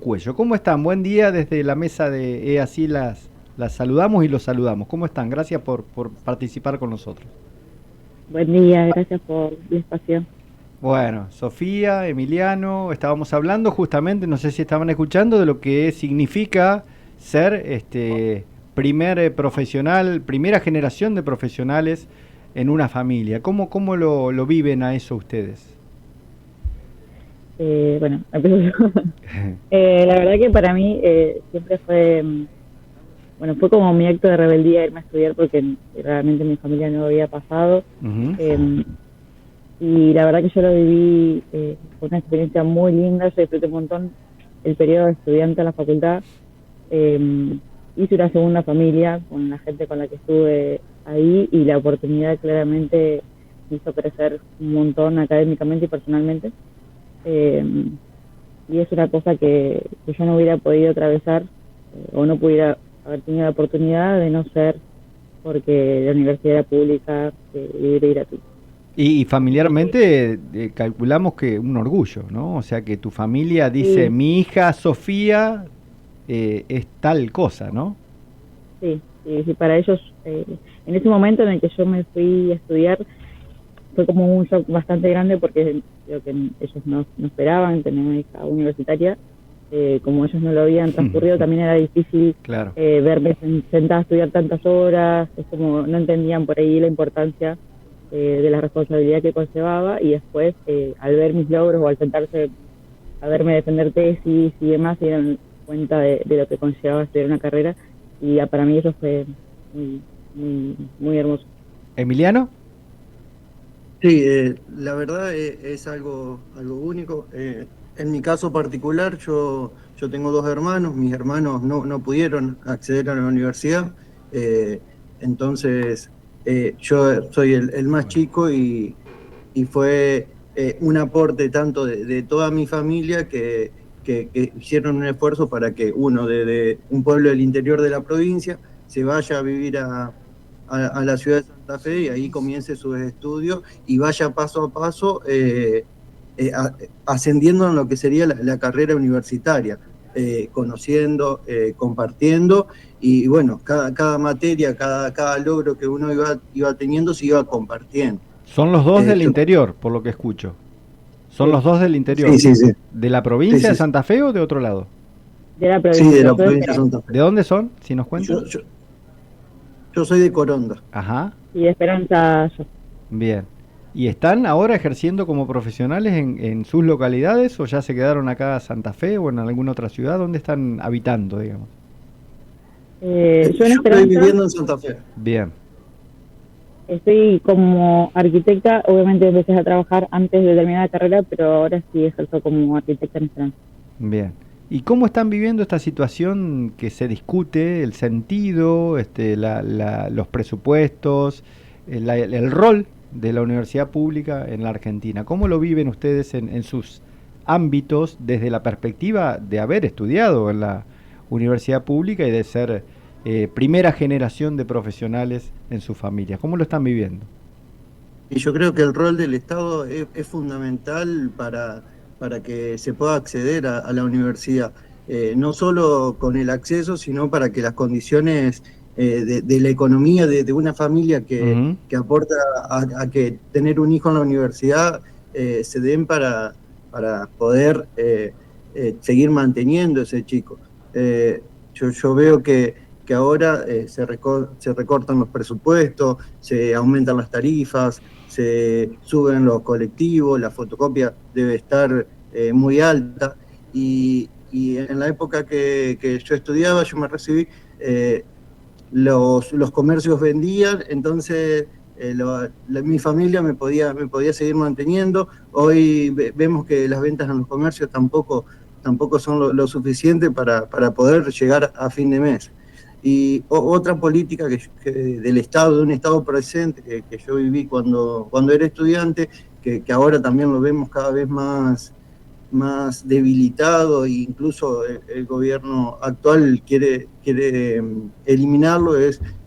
Cuello. ¿Cómo están? Buen día desde la mesa de así las saludamos y los saludamos. ¿Cómo están? Gracias por participar con nosotros. Buen día, gracias por la espacio. Bueno, Sofía, Emiliano, estábamos hablando justamente, no sé si estaban escuchando, de lo que significa ser primer profesional, primera generación de profesionales en una familia. ¿Cómo lo viven a eso ustedes? Bueno, empiezo yo. La verdad que para mí siempre fue, bueno, fue como mi acto de rebeldía irme a estudiar porque realmente en mi familia no había pasado. Ujú. Eh, y la verdad que yo lo viví, fue una experiencia muy linda, yo disfruté un montón el periodo de estudiante en la facultad. Eh, Hice una segunda familia con la gente con la que estuve ahí y la oportunidad claramente me hizo crecer un montón académicamente y personalmente. Eh, y es una cosa que yo no hubiera podido atravesar o no pudiera haber tenido la oportunidad de no ser porque la universidad era pública, libre y gratuita. Y familiarmente calculamos que un orgullo, ¿no? O sea, que tu familia dice, Sí, mi hija Sofía es tal cosa, ¿no? sí, sí, sí, para ellos, en ese momento en el que yo me fui a estudiar, fue como un shock bastante grande porque creo que ellos no esperaban tener una hija universitaria. Como ellos no lo habían transcurrido, también era difícil Claro. verme sentada a estudiar tantas horas. Es como no entendían por ahí la importancia de la responsabilidad que conllevaba, y después al ver mis logros o al sentarse a verme defender tesis y demás se dieron cuenta de lo que conllevaba estudiar una carrera, y para mí eso fue muy, muy hermoso. Emiliano, Sí, la verdad es algo único. En mi caso particular, yo tengo dos hermanos, mis hermanos no pudieron acceder a la universidad, eh, entonces yo soy el más chico y fue un aporte tanto de toda mi familia que hicieron un esfuerzo para que uno de un pueblo del interior de la provincia se vaya a vivir a la ciudad de Santa Fe y ahí comience sus estudios y vaya paso a paso eh, a- ascendiendo en lo que sería la carrera universitaria, conociendo, compartiendo y bueno, cada materia, cada logro que uno iba teniendo se iba compartiendo. son los dos del Yo, interior, por lo que escucho. Son Sí, los dos del interior. sí, sí, sí, ¿De la sí, provincia de sí, sí, Santa Fe o de otro lado? de la sí, de provincia, la yo de provincia de Esperanza. Santa Fe. ¿De dónde son? Si nos Yo, cuentan. yo, yo soy de Coronda. Ajá, Y de Esperanza yo. bien. ¿Y están ahora ejerciendo como profesionales en sus localidades o ya se quedaron acá a Santa Fe o en alguna otra ciudad? ¿Dónde están habitando, digamos? Yo en Yo estoy Esperanza viviendo en Santa Fe. Bien. estoy como arquitecta. Obviamente empecé a trabajar antes de terminar la carrera, pero ahora sí ejerzo como arquitecta en Esperanza. Bien. ¿Y cómo están viviendo esta situación que se discute, el sentido, los presupuestos, el rol de la universidad pública en la Argentina? ¿Cómo lo viven ustedes en sus ámbitos desde la perspectiva de haber estudiado en la universidad pública y de ser primera generación de profesionales en su familia? ¿Cómo lo están viviendo? Y yo creo que el rol del Estado es fundamental para que se pueda acceder a la universidad. No solo con el acceso, sino para que las condiciones de la economía de una familia Ujú. que aporta a que tener un hijo en la universidad se den para poder seguir manteniendo ese chico. Yo veo que ahora se recortan los presupuestos, se aumentan las tarifas, se suben los colectivos, la fotocopia debe estar muy alta. Y en la época que yo estudiaba, yo me recibí, los comercios vendían, entonces mi familia me podía seguir manteniendo. Hoy vemos que las ventas en los comercios tampoco son lo suficiente para poder llegar a fin de mes. Y otra política del Estado, de un Estado presente que yo viví cuando era estudiante, que ahora también lo vemos cada vez más debilitado e incluso el gobierno actual quiere eliminarlo,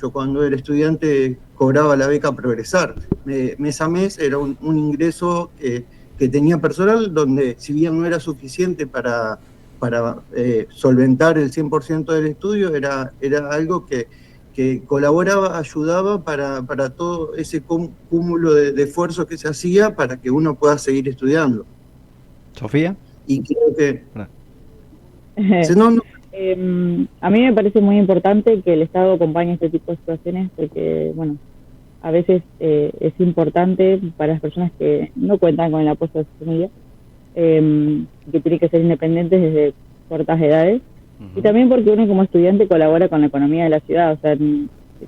yo cuando era estudiante cobraba la beca Progresar. Mes a mes era un ingreso que tenía personal donde si bien no era suficiente solventar el 100% del estudio, era algo que colaboraba, ayudaba para todo ese cúmulo de esfuerzos que se hacía para que uno pueda seguir estudiando. ¿Sofía? Y creo que... A mí me parece muy importante que el Estado acompañe este tipo de situaciones porque, bueno, a veces es importante para las personas que no cuentan con el apoyo de su familia, que tienen que ser independientes desde cortas edades, y también porque uno como estudiante colabora con la economía de la ciudad, o sea,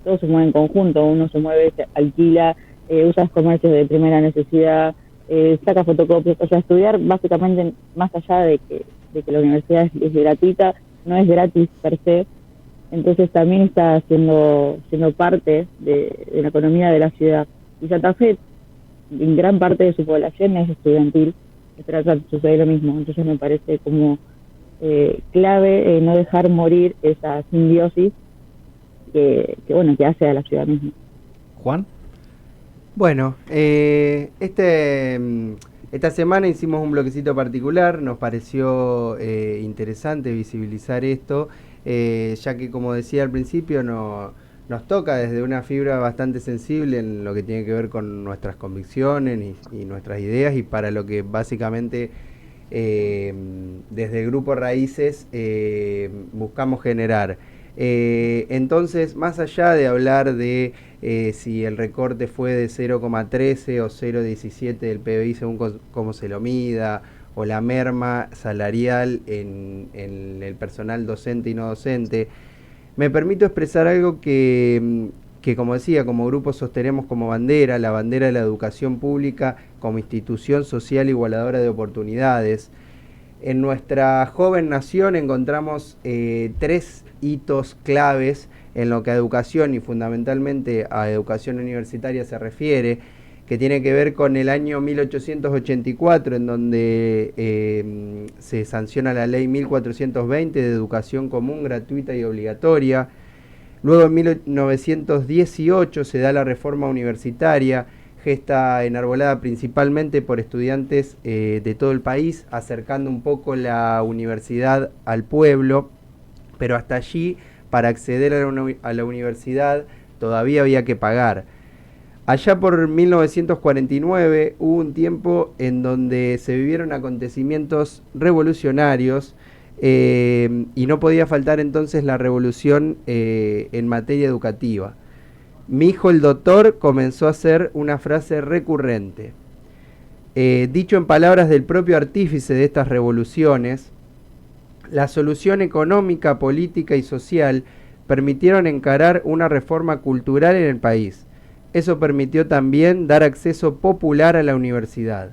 todo se mueve en conjunto, uno se mueve, se alquila, usa los comercios de primera necesidad, saca fotocopias, o sea, estudiar básicamente, más allá de que la universidad es gratuita, no es gratis per se, entonces también está siendo parte de la economía de la ciudad. Y Santa Fe, en gran parte de su población es estudiantil, sucede lo mismo, entonces me parece como clave no dejar morir esa simbiosis que hace a la ciudad misma. Juan. Bueno, esta semana hicimos un bloquecito particular, nos pareció interesante visibilizar esto, ya que, como decía al principio, nos toca desde una fibra bastante sensible en lo que tiene que ver con nuestras convicciones y nuestras ideas, y para lo que básicamente desde el Grupo Raíces buscamos generar. Entonces, más allá de hablar de si el recorte fue de 0,13 o 0,17 del PBI según cómo se lo mida, o la merma salarial en el personal docente y no docente, me permito expresar algo que, como decía, como grupo sostenemos como bandera, la bandera de la educación pública como institución social igualadora de oportunidades. En nuestra joven nación encontramos 3 hitos claves en lo que a educación y fundamentalmente a educación universitaria se refiere, que tiene que ver con el año 1884, en donde se sanciona la ley 1420 de educación común, gratuita y obligatoria. Luego en 1918 se da la reforma universitaria, gesta enarbolada principalmente por estudiantes de todo el país, acercando un poco la universidad al pueblo, pero hasta allí, para acceder a la universidad, todavía había que pagar. Allá por 1949 hubo un tiempo en donde se vivieron acontecimientos revolucionarios y no podía faltar entonces la revolución en materia educativa. Mi hijo el doctor comenzó a ser una frase recurrente. Dicho en palabras del propio artífice de estas revoluciones, la solución económica, política y social permitieron encarar una reforma cultural en el país. Eso permitió también dar acceso popular a la universidad.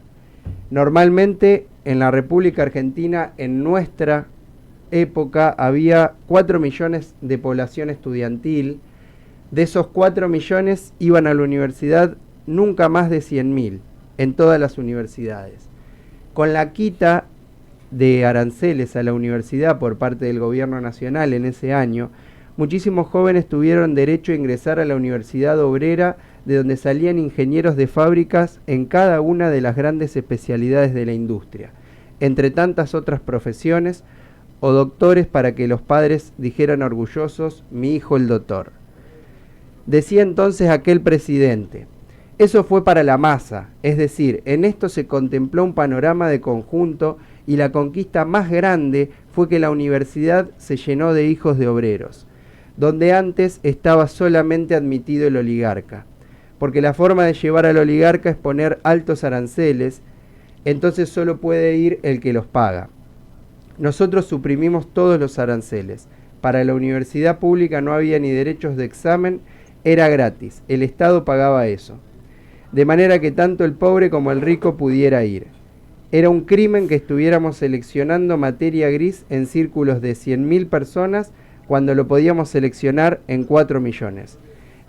Normalmente en la República Argentina, en nuestra época, había 4 millones de población estudiantil. De esos 4 millones iban a la universidad nunca más de 100.000 en todas las universidades. Con la quita de aranceles a la universidad por parte del gobierno nacional en ese año, muchísimos jóvenes tuvieron derecho a ingresar a la Universidad Obrera, de donde salían ingenieros de fábricas en cada una de las grandes especialidades de la industria, entre tantas otras profesiones, o doctores para que los padres dijeran orgullosos: mi hijo el doctor. Decía entonces aquel presidente: eso fue para la masa, es decir, en esto se contempló un panorama de conjunto, y la conquista más grande fue que la universidad se llenó de hijos de obreros, donde antes estaba solamente admitido el oligarca, porque la forma de llevar al oligarca es poner altos aranceles, entonces solo puede ir el que los paga. Nosotros suprimimos todos los aranceles. Para la universidad pública no había ni derechos de examen, era gratis, el Estado pagaba eso, de manera que tanto el pobre como el rico pudiera ir. Era un crimen que estuviéramos seleccionando materia gris en círculos de 100.000 personas cuando lo podíamos seleccionar en 4 millones.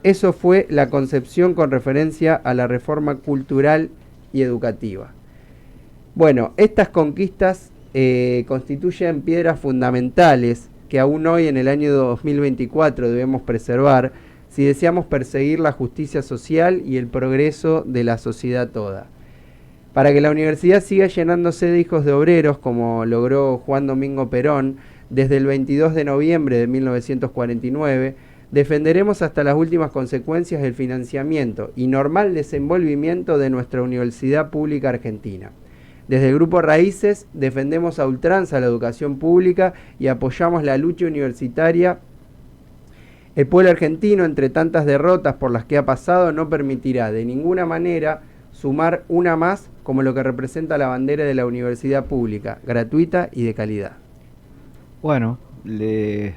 Eso fue la concepción con referencia a la reforma cultural y educativa. Bueno, estas conquistas constituyen piedras fundamentales que aún hoy, en el año 2024, debemos preservar si deseamos perseguir la justicia social y el progreso de la sociedad toda. Para que la universidad siga llenándose de hijos de obreros, como logró Juan Domingo Perón desde el 22 de noviembre de 1949, defenderemos hasta las últimas consecuencias el financiamiento y normal desenvolvimiento de nuestra Universidad Pública Argentina. Desde el Grupo Raíces defendemos a ultranza la educación pública y apoyamos la lucha universitaria. El pueblo argentino, entre tantas derrotas por las que ha pasado, no permitirá de ninguna manera sumar una más como lo que representa la bandera de la universidad pública, gratuita y de calidad. Bueno, le